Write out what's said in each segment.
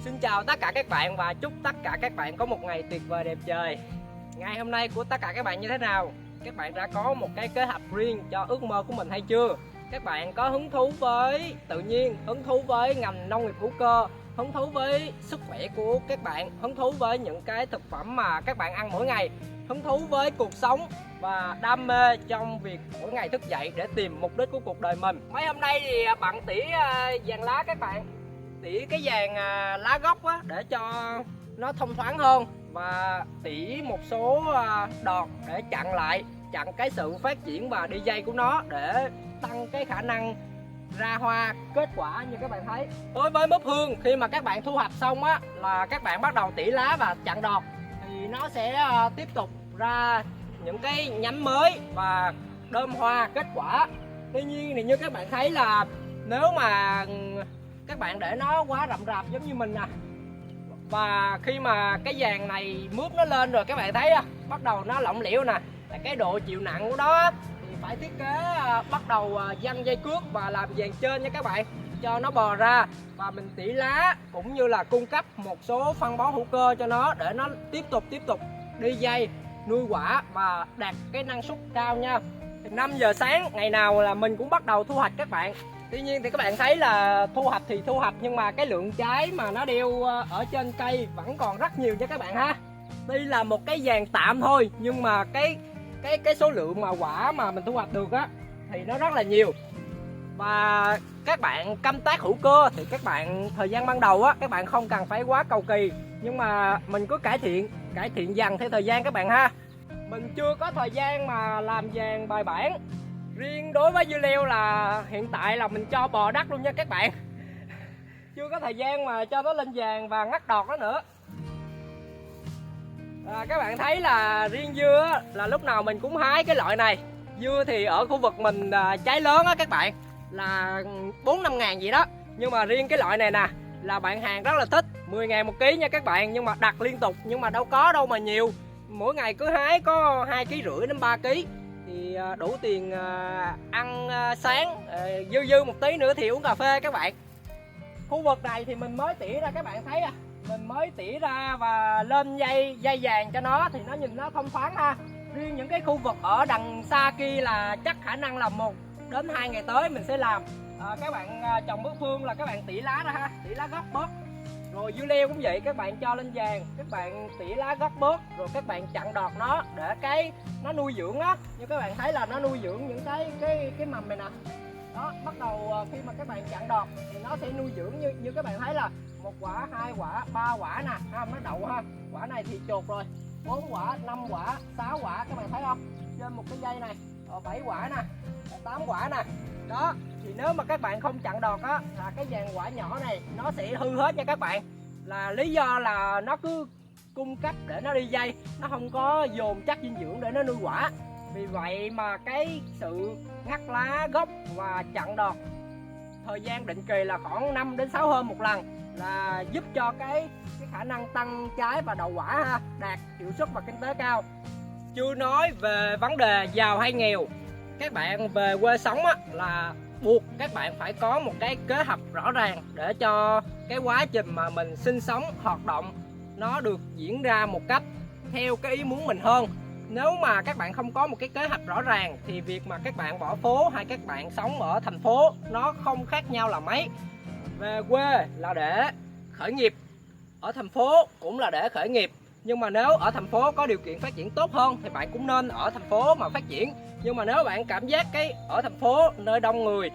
Xin chào tất cả các bạn và chúc tất cả các bạn có một ngày tuyệt vời đẹp trời. Ngày hôm nay của tất cả các bạn như thế nào? Các bạn đã có một cái kế hoạch riêng cho ước mơ của mình hay chưa? Các bạn có hứng thú với tự nhiên, hứng thú với ngành nông nghiệp hữu cơ, hứng thú với sức khỏe của các bạn, hứng thú với những cái thực phẩm mà các bạn ăn mỗi ngày, hứng thú với cuộc sống và đam mê trong việc mỗi ngày thức dậy để tìm mục đích của cuộc đời mình. Mấy hôm nay thì bạn tỉa vàng lá các bạn, tỉa cái vàng lá gốc á, để cho nó thông thoáng hơn, và tỉa một số đọt để chặn cái sự phát triển và đi dây của nó, để tăng cái khả năng ra hoa kết quả. Như các bạn thấy, đối với mướp hương, khi mà các bạn thu hoạch xong á, là các bạn bắt đầu tỉa lá và chặn đọt, thì nó sẽ tiếp tục ra những cái nhánh mới và đơm hoa kết quả. Tuy nhiên thì như các bạn thấy là nếu mà các bạn để nó quá rậm rạp giống như mình nè, và khi mà cái vàng này mướp nó lên rồi, các bạn thấy bắt đầu nó lỏng lẻo nè, là cái độ chịu nặng của nó thì phải thiết kế bắt đầu văng dây cước và làm vàng trên nha các bạn, cho nó bò ra. Và mình tỉa lá cũng như là cung cấp một số phân bón hữu cơ cho nó, để nó tiếp tục đi dây nuôi quả và đạt cái năng suất cao nha. Thì 5 giờ sáng ngày nào là mình cũng bắt đầu thu hoạch các bạn. Tuy nhiên thì các bạn thấy là thu hoạch thì thu hoạch, nhưng mà cái lượng trái mà nó đeo ở trên cây vẫn còn rất nhiều nha các bạn ha. Đây là một cái vàng tạm thôi, nhưng mà cái số lượng mà quả mà mình thu hoạch được á thì nó rất là nhiều. Và các bạn canh tác hữu cơ thì các bạn thời gian ban đầu á, các bạn không cần phải quá cầu kỳ, nhưng mà mình cứ cải thiện dần theo thời gian các bạn ha. Mình chưa có thời gian mà làm vàng bài bản. Riêng đối với dưa leo là hiện tại là mình cho bò đất luôn nha các bạn. Chưa có thời gian mà cho nó lên vàng và ngắt đọt nó nữa. Các bạn thấy là riêng dưa là lúc nào mình cũng hái cái loại này. Dưa thì ở khu vực mình trái lớn á các bạn, là 4-5 ngàn gì đó. Nhưng mà riêng cái loại này nè là bạn hàng rất là thích, 10 ngàn một ký nha các bạn. Nhưng mà đặt liên tục, nhưng mà đâu có đâu mà nhiều. Mỗi ngày cứ hái có 2,5 kg đến 3 kg thì đủ tiền ăn sáng, dư một tí nữa thì uống cà phê các bạn. Khu vực này thì mình mới tỉa ra các bạn thấy mình mới tỉa ra và lên dây vàng cho nó thì nó nhìn nó thông thoáng ha. Riêng những cái khu vực ở đằng xa kia là chắc khả năng là 1 đến 2 ngày tới mình sẽ làm. Các bạn trồng mướp hương là các bạn tỉa lá ra ha, tỉa lá gốc bớt. Rồi dưa leo cũng vậy, các bạn cho lên vàng, các bạn tỉa lá gốc bớt, rồi các bạn chặn đọt nó để cái nó nuôi dưỡng á. Như các bạn thấy là nó nuôi dưỡng những cái mầm này nè. Đó, bắt đầu khi mà các bạn chặn đọt thì nó sẽ nuôi dưỡng như các bạn thấy là 1 quả, 2 quả, 3 quả nè, nó đậu ha. Quả này thì chột rồi, 4 quả, 5 quả, 6 quả, các bạn thấy không? Trên một cái dây này, 7 quả nè, 8 quả nè. Đó, thì nếu mà các bạn không chặn đọt á, là cái vàng quả nhỏ này nó sẽ hư hết nha các bạn. Là lý do là nó cứ cung cấp để nó đi dây, nó không có dồn chất dinh dưỡng để nó nuôi quả. Vì vậy mà cái sự ngắt lá gốc và chặn đọt thời gian định kỳ là khoảng 5 đến 6 hôm một lần, là giúp cho cái khả năng tăng trái và đậu quả ha, đạt hiệu suất và kinh tế cao. Chưa nói về vấn đề giàu hay nghèo, các bạn về quê sống á, là buộc các bạn phải có một cái kế hoạch rõ ràng để cho cái quá trình mà mình sinh sống, hoạt động nó được diễn ra một cách theo cái ý muốn mình hơn. Nếu mà các bạn không có một cái kế hoạch rõ ràng thì việc mà các bạn bỏ phố hay các bạn sống ở thành phố nó không khác nhau là mấy. Về quê là để khởi nghiệp, ở thành phố cũng là để khởi nghiệp. Nhưng mà nếu ở thành phố có điều kiện phát triển tốt hơn thì bạn cũng nên ở thành phố mà phát triển. Nhưng mà nếu bạn cảm giác cái ở thành phố nơi đông người,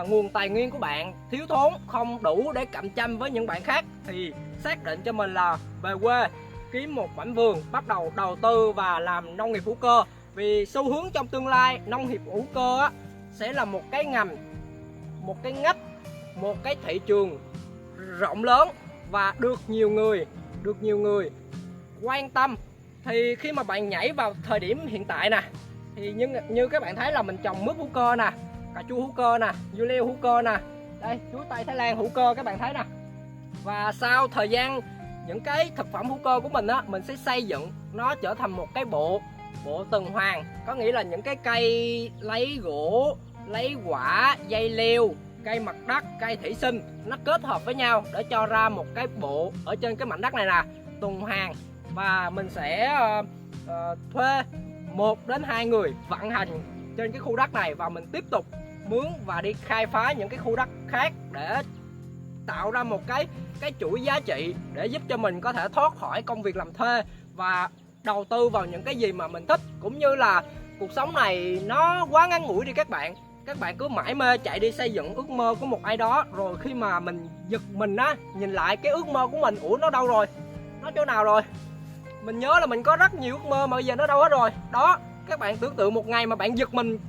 nguồn tài nguyên của bạn thiếu thốn, không đủ để cạnh tranh với những bạn khác, thì xác định cho mình là về quê kiếm một mảnh vườn, bắt đầu đầu tư và làm nông nghiệp hữu cơ. Vì xu hướng trong tương lai nông nghiệp hữu cơ á, sẽ là một cái ngành, một cái ngách, một cái thị trường rộng lớn và được nhiều người quan tâm. Thì khi mà bạn nhảy vào thời điểm hiện tại nè, thì như các bạn thấy là mình trồng mướp hữu cơ nè, cà chua hữu cơ nè, dưa leo hữu cơ nè, đây chuối tây Thái Lan hữu cơ các bạn thấy nè. Và sau thời gian những cái thực phẩm hữu cơ của mình á, mình sẽ xây dựng nó trở thành một cái bộ tuần hoàn. Có nghĩa là những cái cây lấy gỗ, lấy quả, dây leo, cây mặt đất, cây thủy sinh nó kết hợp với nhau để cho ra một cái bộ ở trên cái mảnh đất này nè, tuần hoàn. Và mình sẽ thuê 1 đến 2 người vận hành trên cái khu đất này, và mình tiếp tục mướn và đi khai phá những cái khu đất khác để tạo ra một cái chuỗi giá trị để giúp cho mình có thể thoát khỏi công việc làm thuê và đầu tư vào những cái gì mà mình thích. Cũng như là cuộc sống này nó quá ngắn ngủi đi các bạn. Các bạn cứ mãi mê chạy đi xây dựng ước mơ của một ai đó, rồi khi mà mình giật mình á, nhìn lại cái ước mơ của mình, ủa nó đâu rồi, nó chỗ nào rồi. Mình nhớ là mình có rất nhiều ước mơ mà bây giờ nó đâu hết rồi. Đó, các bạn tưởng tượng một ngày mà bạn giật mình,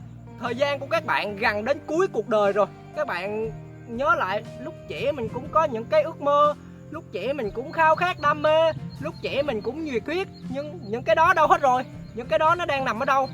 thời gian của các bạn gần đến cuối cuộc đời rồi. Các bạn nhớ lại lúc trẻ mình cũng có những cái ước mơ, lúc trẻ mình cũng khao khát đam mê, lúc trẻ mình cũng nhiệt huyết, nhưng những cái đó đâu hết rồi. Những cái đó nó đang nằm ở đâu?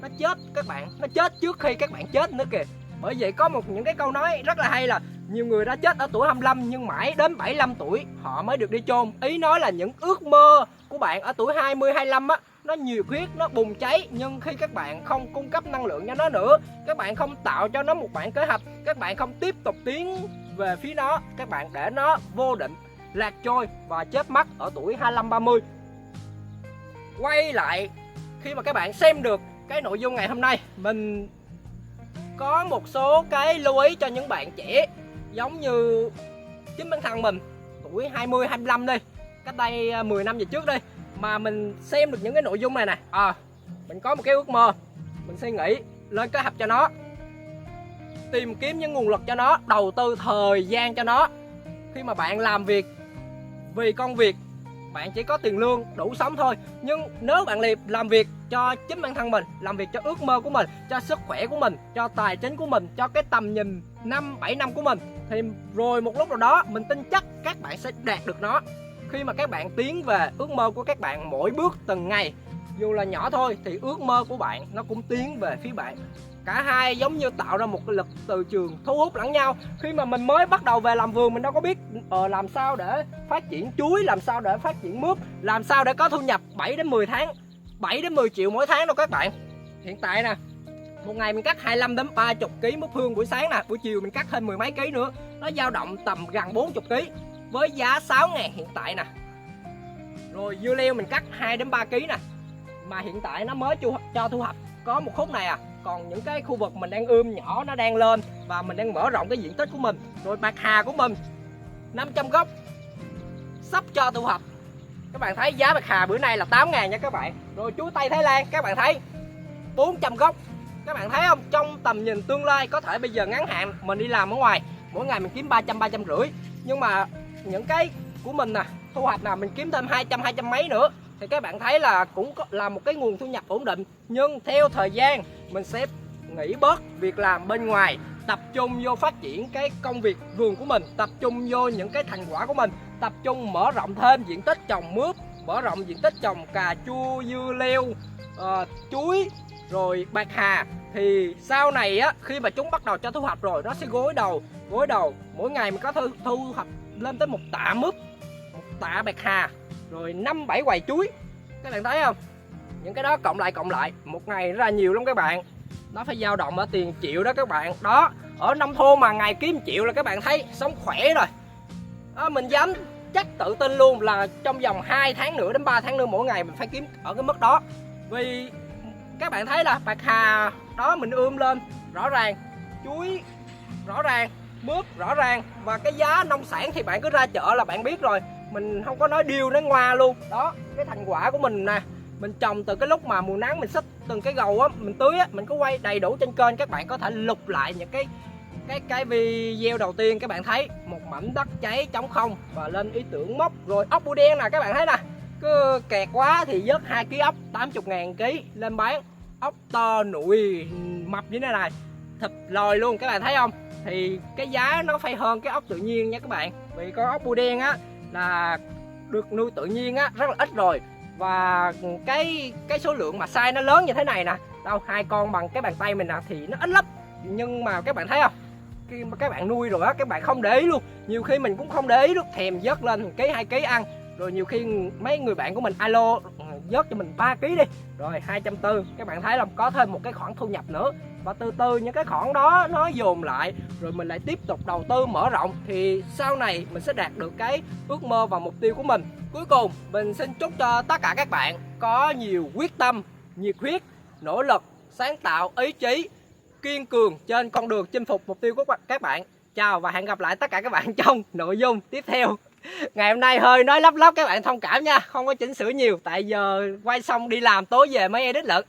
Nó chết các bạn, nó chết trước khi các bạn chết nữa kìa. Bởi vậy có những cái câu nói rất là hay là nhiều người đã chết ở tuổi 25 nhưng mãi đến 75 tuổi họ mới được đi chôn. Ý nói là những ước mơ của bạn ở tuổi 20, 25 á, nó nhiệt huyết, nó bùng cháy, nhưng khi các bạn không cung cấp năng lượng cho nó nữa, các bạn không tạo cho nó một bản kế hoạch, các bạn không tiếp tục tiến về phía nó, các bạn để nó vô định, lạc trôi và chết mất ở tuổi 25, 30. Quay lại khi mà các bạn xem được cái nội dung ngày hôm nay, mình có một số cái lưu ý cho những bạn trẻ giống như chính bản thân mình, tuổi 20, 25 đi, cách đây 10 năm về trước đi, mà mình xem được những cái nội dung này nè. Mình có một cái ước mơ, mình suy nghĩ lên kế hoạch cho nó, tìm kiếm những nguồn lực cho nó, đầu tư thời gian cho nó. Khi mà bạn làm việc vì công việc, bạn chỉ có tiền lương đủ sống thôi. Nhưng nếu bạn làm việc cho chính bản thân mình, làm việc cho ước mơ của mình, cho sức khỏe của mình, cho tài chính của mình, cho cái tầm nhìn 5-7 năm của mình, thì rồi một lúc nào đó mình tin chắc các bạn sẽ đạt được nó. Khi mà các bạn tiến về ước mơ của các bạn mỗi bước từng ngày, dù là nhỏ thôi, thì ước mơ của bạn nó cũng tiến về phía bạn. Cả hai giống như tạo ra một cái lực từ trường thu hút lẫn nhau. Khi mà mình mới bắt đầu về làm vườn, mình đâu có biết làm sao để phát triển chuối, làm sao để phát triển mướp, làm sao để có thu nhập 7 đến 10 tháng, 7 đến 10 triệu mỗi tháng đâu các bạn. Hiện tại nè, một ngày mình cắt 25 đến 30 kg mướp hương buổi sáng nè, buổi chiều mình cắt thêm 10 mấy ký nữa, nó dao động tầm gần 40 kg với giá 6.000 hiện tại nè. Rồi dưa leo mình cắt 2 đến 3 kg nè, mà hiện tại nó mới cho thu hoạch có một khúc này à. Còn những cái khu vực mình đang ươm nhỏ nó đang lên và mình đang mở rộng cái diện tích của mình. Rồi bạc hà của mình 500 gốc sắp cho thu hoạch. Các bạn thấy giá bạc hà bữa nay là 8.000 nha các bạn. Rồi chuối tây Thái Lan các bạn thấy 400 gốc. Các bạn thấy không, trong tầm nhìn tương lai, có thể bây giờ ngắn hạn mình đi làm ở ngoài mỗi ngày mình kiếm 300, 350, nhưng mà những cái của mình nè, thu hoạch nào mình kiếm thêm 200, 200 mấy nữa, thì các bạn thấy là cũng là một cái nguồn thu nhập ổn định. Nhưng theo thời gian mình sẽ nghỉ bớt việc làm bên ngoài, tập trung vô phát triển cái công việc vườn của mình, tập trung vô những cái thành quả của mình, tập trung mở rộng thêm diện tích trồng mướp, mở rộng diện tích trồng cà chua, dưa leo, chuối, rồi bạc hà. Thì sau này á, khi mà chúng bắt đầu cho thu hoạch rồi, nó sẽ gối đầu. Mỗi ngày mình có thu hoạch lên tới 1 tạ mướp, 1 tạ bạc hà, rồi 5-7 quầy chuối. Các bạn thấy không, những cái đó cộng lại một ngày ra nhiều lắm các bạn. Nó phải dao động ở tiền triệu đó các bạn. Đó, ở nông thôn mà ngày kiếm triệu là các bạn thấy sống khỏe rồi. Mình dám chắc tự tin luôn là trong vòng 2 tháng nữa đến 3 tháng nữa mỗi ngày mình phải kiếm ở cái mức đó. Vì các bạn thấy là bạc hà đó mình ươm lên rõ ràng, chuối rõ ràng, mướp rõ ràng, và cái giá nông sản thì bạn cứ ra chợ là bạn biết rồi. Mình không có nói điêu nói ngoa luôn. Đó, cái thành quả của mình nè, mình trồng từ cái lúc mà mùa nắng mình xích từng cái gầu á, mình tưới á, mình có quay đầy đủ trên kênh. Các bạn có thể lục lại những cái video đầu tiên, các bạn thấy một mảnh đất cháy trống không và lên ý tưởng móc. Rồi ốc bươu đen nè, các bạn thấy nè, cứ kẹt quá thì vớt 2 kg ốc 80.000 kg lên bán. Ốc to nụi mập như thế này, thịt lòi luôn, các bạn thấy không. Thì cái giá nó phải hơn cái ốc tự nhiên nha các bạn. Vì con ốc bươu đen á là được nuôi tự nhiên á rất là ít rồi, và cái số lượng mà size nó lớn như thế này nè, đâu 2 con bằng cái bàn tay mình nè thì nó ít lắm. Nhưng mà các bạn thấy không, khi mà các bạn nuôi rồi á, các bạn không để ý luôn. Nhiều khi mình cũng không để ý luôn, thèm vớt lên 1 kg 2 kg ăn. Rồi nhiều khi mấy người bạn của mình alo vớt cho mình 3 kg đi, rồi 240. Các bạn thấy không, có thêm một cái khoản thu nhập nữa. và từ từ những cái khoản đó nó dồn lại, rồi mình lại tiếp tục đầu tư mở rộng, thì sau này mình sẽ đạt được cái ước mơ và mục tiêu của mình. Cuối cùng mình xin chúc cho tất cả các bạn có nhiều quyết tâm, nhiệt huyết, nỗ lực, sáng tạo, ý chí, kiên cường trên con đường chinh phục mục tiêu của các bạn. Chào và hẹn gặp lại tất cả các bạn trong nội dung tiếp theo. Ngày hôm nay hơi nói lắp các bạn thông cảm nha, không có chỉnh sửa nhiều tại giờ quay xong đi làm tối về mới edit lận.